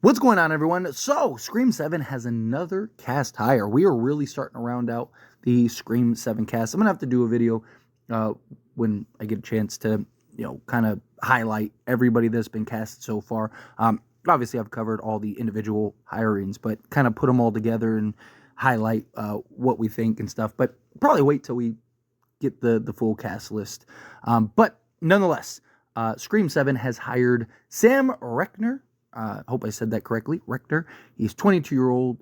What's going on, everyone? So, Scream 7 has another cast hire. We are really starting to round out the Scream 7 cast. I'm going to have to do a video when I get a chance to, kind of highlight everybody that's been cast so far. Obviously, I've covered all the individual hirings, but kind of put them all together and highlight what we think and stuff. But probably wait till we get the full cast list. But nonetheless, Scream 7 has hired Sam Rechner. Hope I said that correctly. Rechner. He's 22-year-old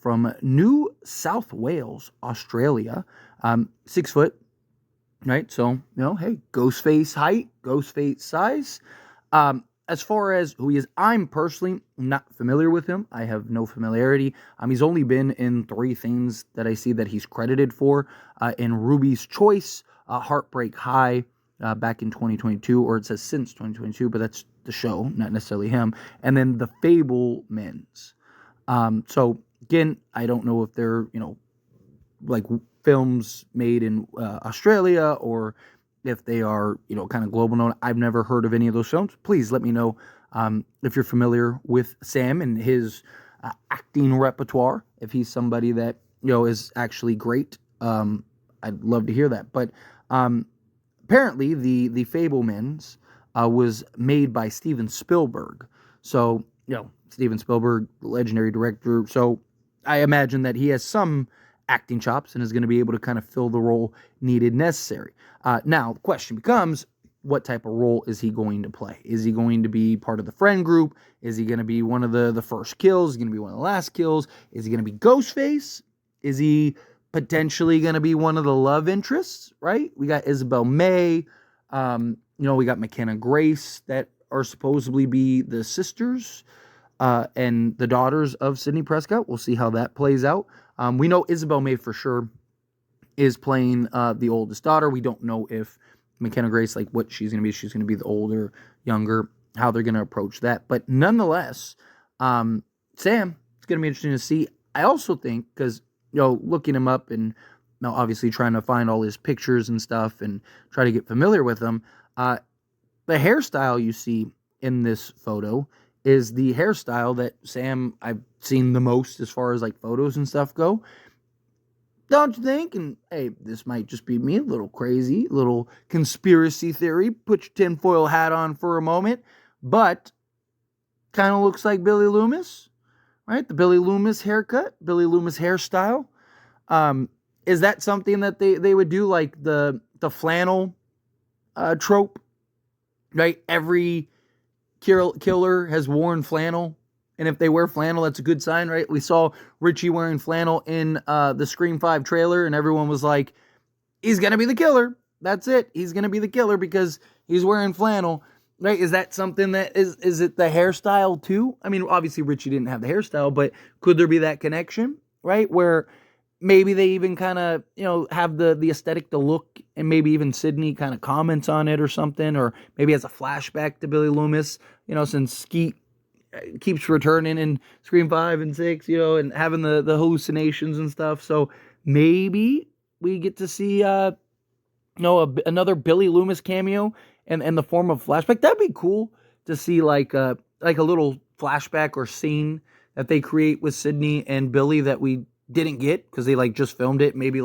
from New South Wales, Australia. 6 foot, right? So, hey, Ghostface height, Ghostface size. As far as who he is, I'm personally not familiar with him. I have no familiarity. He's only been in 3 things that I see that he's credited for. In Ruby's Choice, Heartbreak High, back in 2022, or it says since 2022, but that's the show, not necessarily him. And then The Fablemans. So again, I don't know if they're, like films made in Australia, or if they are, kind of global known. I've never heard of any of those films. Please let me know if you're familiar with Sam and his acting repertoire. If he's somebody that, is actually great, I'd love to hear that. But apparently, the Fablemans was made by Steven Spielberg. So, Steven Spielberg, legendary director. So, I imagine that he has some acting chops and is going to be able to kind of fill the role needed necessary. Now, the question becomes, what type of role is he going to play? Is he going to be part of the friend group? Is he going to be one of the first kills? Is he going to be one of the last kills? Is he going to be Ghostface? Is he potentially going to be one of the love interests, right? We got Isabel May. We got McKenna Grace that are supposedly be the sisters and the daughters of Sidney Prescott. We'll see how that plays out. We know Isabel May for sure is playing the oldest daughter. We don't know if McKenna Grace, like what she's going to be. She's going to be the older, younger, how they're going to approach that. But nonetheless, Sam, it's going to be interesting to see. I also think, because, looking him up and obviously trying to find all his pictures and stuff and try to get familiar with him, the hairstyle you see in this photo is the hairstyle that Sam, I've seen the most as far as like photos and stuff go. Don't you think? And hey, this might just be me, a little crazy, little conspiracy theory. Put your tinfoil hat on for a moment. But kind of looks like Billy Loomis, right? The Billy Loomis haircut, Billy Loomis hairstyle. Is that something that they would do, like the flannel trope, right? Every killer has worn flannel, and if they wear flannel, that's a good sign, right? We saw Richie wearing flannel in the Scream 5 trailer, and everyone was like, he's going to be the killer. That's it. He's going to be the killer because he's wearing flannel, right? Is that something that is it the hairstyle too? I mean, obviously Richie didn't have the hairstyle, but could there be that connection, right? Where maybe they even kind of, have the aesthetic, the look, and maybe even Sidney kind of comments on it or something, or maybe has a flashback to Billy Loomis, since Skeet keeps returning in Scream 5 and 6, and having the hallucinations and stuff. So maybe we get to see, another Billy Loomis cameo in the form of flashback. That'd be cool to see, like a little flashback or scene that they create with Sidney and Billy that we didn't get because they just filmed it. Maybe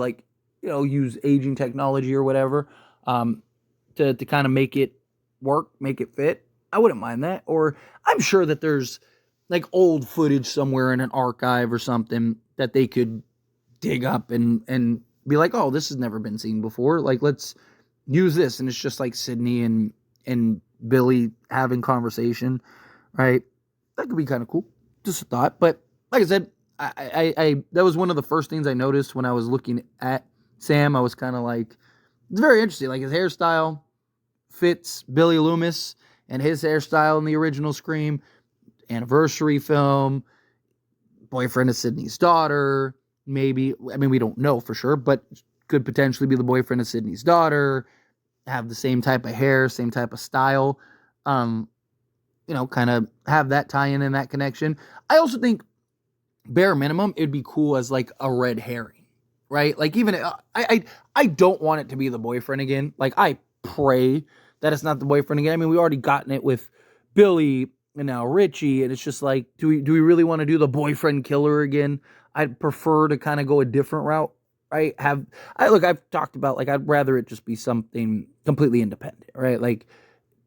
use aging technology or whatever to kind of make it work, make it fit. I wouldn't mind that. Or I'm sure that there's old footage somewhere in an archive or something that they could dig up and be like, oh, this has never been seen before. Let's use this. And it's just like Sidney and Billy having conversation, right? That could be kind of cool. Just a thought. But like I said, I that was one of the first things I noticed when I was looking at Sam. I was kind of like, it's very interesting. His hairstyle fits Billy Loomis and his hairstyle in the original Scream, anniversary film, boyfriend of Sidney's daughter, maybe. I mean, we don't know for sure, but could potentially be the boyfriend of Sidney's daughter, have the same type of hair, same type of style, kind of have that tie-in and that connection. I also think, bare minimum, it'd be cool as a red herring, right? Even, I don't want it to be the boyfriend again. I pray that it's not the boyfriend again. I mean, we already gotten it with Billy and now Richie, and it's just like, do we really want to do the boyfriend killer again? I'd prefer to kind of go a different route. Right? I've talked about, like, I'd rather it just be something completely independent, right? Like,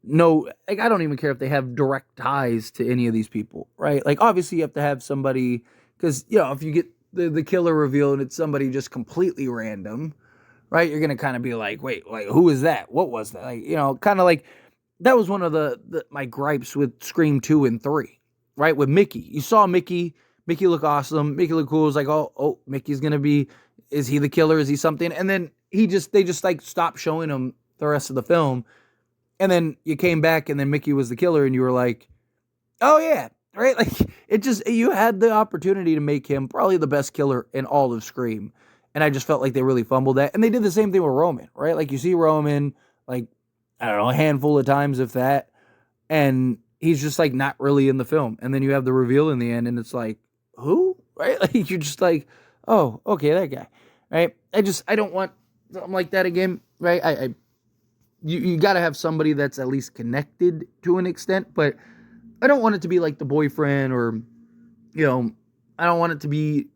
no, like, I don't even care if they have direct ties to any of these people, right? Like, obviously you have to have somebody, because, if you get the killer reveal and it's somebody just completely random, right? You're gonna kind of be like, wait, like, who is that? What was that? Like, kind of like, that was one of my gripes with Scream 2 and 3, right? With Mickey. You saw Mickey look awesome, Mickey look cool. It was like, oh, Mickey's gonna be, is he the killer? Is he something? And then they just like stopped showing him the rest of the film. And then you came back and then Mickey was the killer and you were like, oh yeah, right? Like, you had the opportunity to make him probably the best killer in all of Scream. And I just felt like they really fumbled that. And they did the same thing with Roman, right? Like, you see Roman, like, I don't know, a handful of times, if that. And he's just like not really in the film. And then you have the reveal in the end and it's like, who? Right? Like, you're just like, oh, okay, that guy. Right? I don't want something like that again. Right? You got to have somebody that's at least connected to an extent, but I don't want it to be like the boyfriend, or, I don't want it to be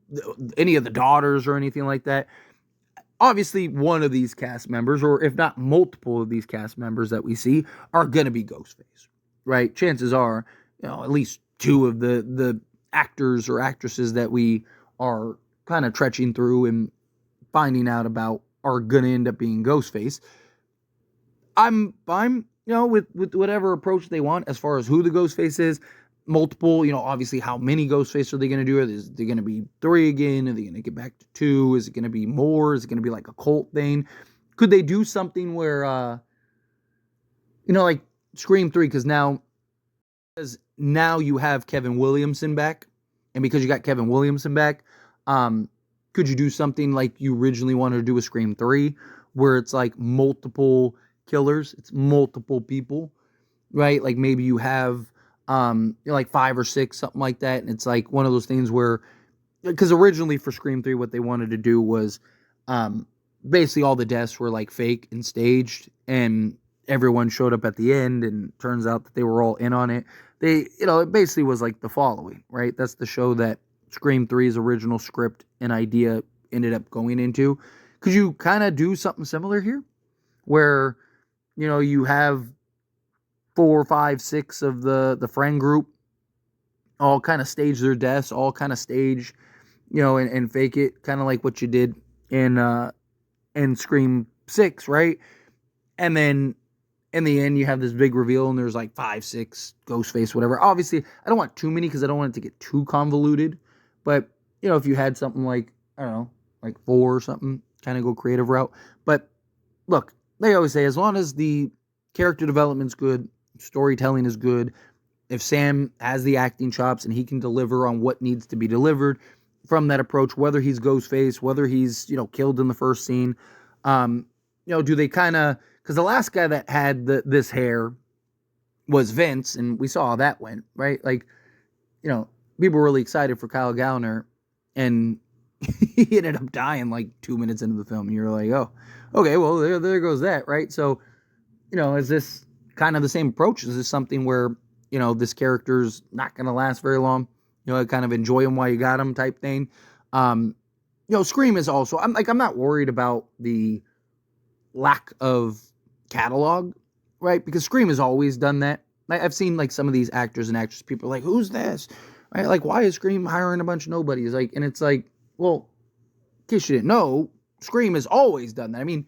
any of the daughters or anything like that. Obviously, one of these cast members, or if not multiple of these cast members that we see, are going to be Ghostface, right? Chances are, at least two of the actors or actresses that we are kind of tretching through and finding out about are going to end up being Ghostface. I'm fine, with whatever approach they want as far as who the Ghostface is. Multiple, obviously, how many Ghostface are they going to do? Is there going to be 3 again? Are they going to get back to 2? Is it going to be more? Is it going to be like a cult thing? Could they do something where, like Scream 3, because now you have Kevin Williamson back, and because you got Kevin Williamson back, could you do something like you originally wanted to do with Scream 3, where it's like multiple killers, it's multiple people, right? Like, maybe you have like 5 or 6, something like that, and it's like one of those things where, because originally for Scream 3 what they wanted to do was basically all the deaths were like fake and staged, and everyone showed up at the end, and turns out that they were all in on it. It basically was like The Following, right? That's the show that Scream 3's original script and idea ended up going into. Could you kind of do something similar here, where you have 4, 5, 6 of the friend group all kind of stage their deaths, all kind of stage, and fake it, kind of like what you did in Scream 6, right? And then in the end you have this big reveal and there's like 5, 6 Ghostface, whatever. Obviously, I don't want too many because I don't want it to get too convoluted, but if you had something like, I don't know, like 4 or something, kind of go creative route. But look, they always say, as long as the character development's good, storytelling is good, if Sam has the acting chops and he can deliver on what needs to be delivered from that approach, whether he's Ghostface, whether he's, killed in the first scene, do they kind of, because the last guy that had this hair was Vince, and we saw how that went, right? Like, people were really excited for Kyle Gallner, and he ended up dying like 2 minutes into the film, and you're like, oh, okay, well, there goes that, right? So, is this kind of the same approach? Is this something where, this character's not going to last very long? Kind of enjoy him while you got him type thing. Scream is also, I'm not worried about the lack of catalog, right? Because Scream has always done that. I've seen like some of these actors and actresses, people are like, who's this? Right? Like, why is Scream hiring a bunch of nobodies? Like, and it's like, well, in case you didn't know, Scream has always done that. I mean,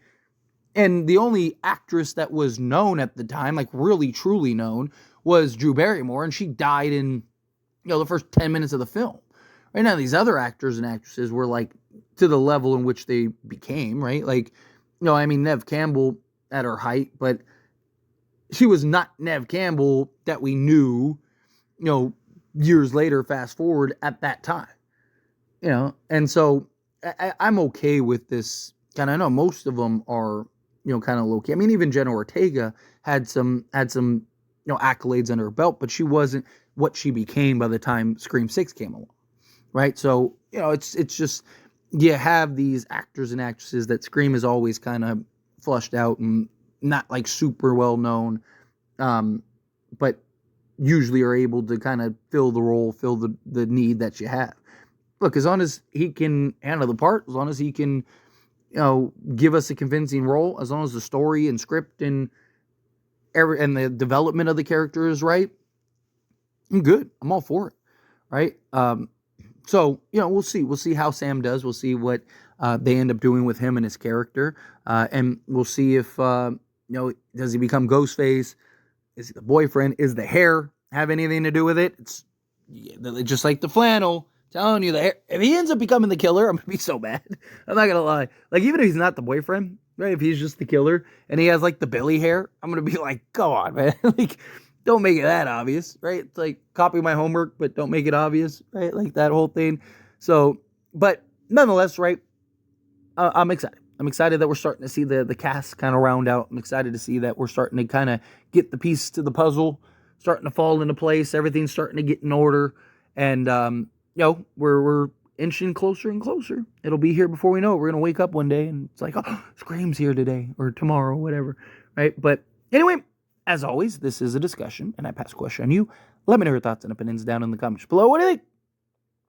and the only actress that was known at the time, like really truly known, was Drew Barrymore, and she died in, the first 10 minutes of the film. Right now, these other actors and actresses were like to the level in which they became, right? Like, Neve Campbell at her height, but she was not Neve Campbell that we knew, years later, fast forward, at that time. And so I'm okay with this kind of, I know most of them are, kind of low key. I mean, even Jenna Ortega had some, accolades under her belt, but she wasn't what she became by the time Scream 6 came along, right? So, it's just, you have these actors and actresses that Scream is always kind of flushed out and not like super well known, but usually are able to kind of fill the role, fill the need that you have. Look, as long as he can handle the part, as long as he can, give us a convincing role, as long as the story and script and the development of the character is right, I'm good. I'm all for it, right? So, we'll see. We'll see how Sam does. We'll see what they end up doing with him and his character. And we'll see if, does he become Ghostface? Is he the boyfriend? Is the hair have anything to do with it? It's just like the flannel. Telling you, the hair. If he ends up becoming the killer, I'm going to be so mad. I'm not going to lie. Like, even if he's not the boyfriend, right? If he's just the killer and he has, like, the Billy hair, I'm going to be like, come on, man. Like, don't make it that obvious, right? It's like, copy my homework, but don't make it obvious, right? Like, that whole thing. So, but nonetheless, right? I'm excited. I'm excited that we're starting to see the cast kind of round out. I'm excited to see that we're starting to kind of get the piece to the puzzle, starting to fall into place. Everything's starting to get in order. And, we're inching closer and closer. It'll be here before we know it. We're going to wake up one day and it's like, oh, Scream's here today or tomorrow, whatever, right? But anyway, as always, this is a discussion and I pass a question on you. Let me know your thoughts and opinions down in the comments below. What do you think?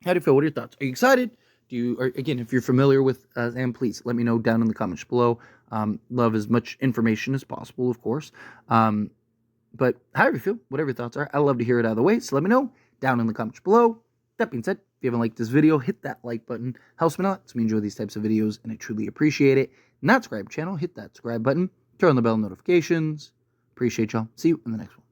How do you feel? What are your thoughts? Are you excited? Again, if you're familiar with Sam, please let me know down in the comments below. Love as much information as possible, of course. But however you feel, whatever your thoughts are, I'd love to hear it out of the way. So let me know down in the comments below. That being said, if you haven't liked this video, hit that like button. Helps me a lot. Lets me enjoy these types of videos, and I truly appreciate it. Not subscribe channel, hit that subscribe button. Turn on the bell notifications. Appreciate y'all. See you in the next one.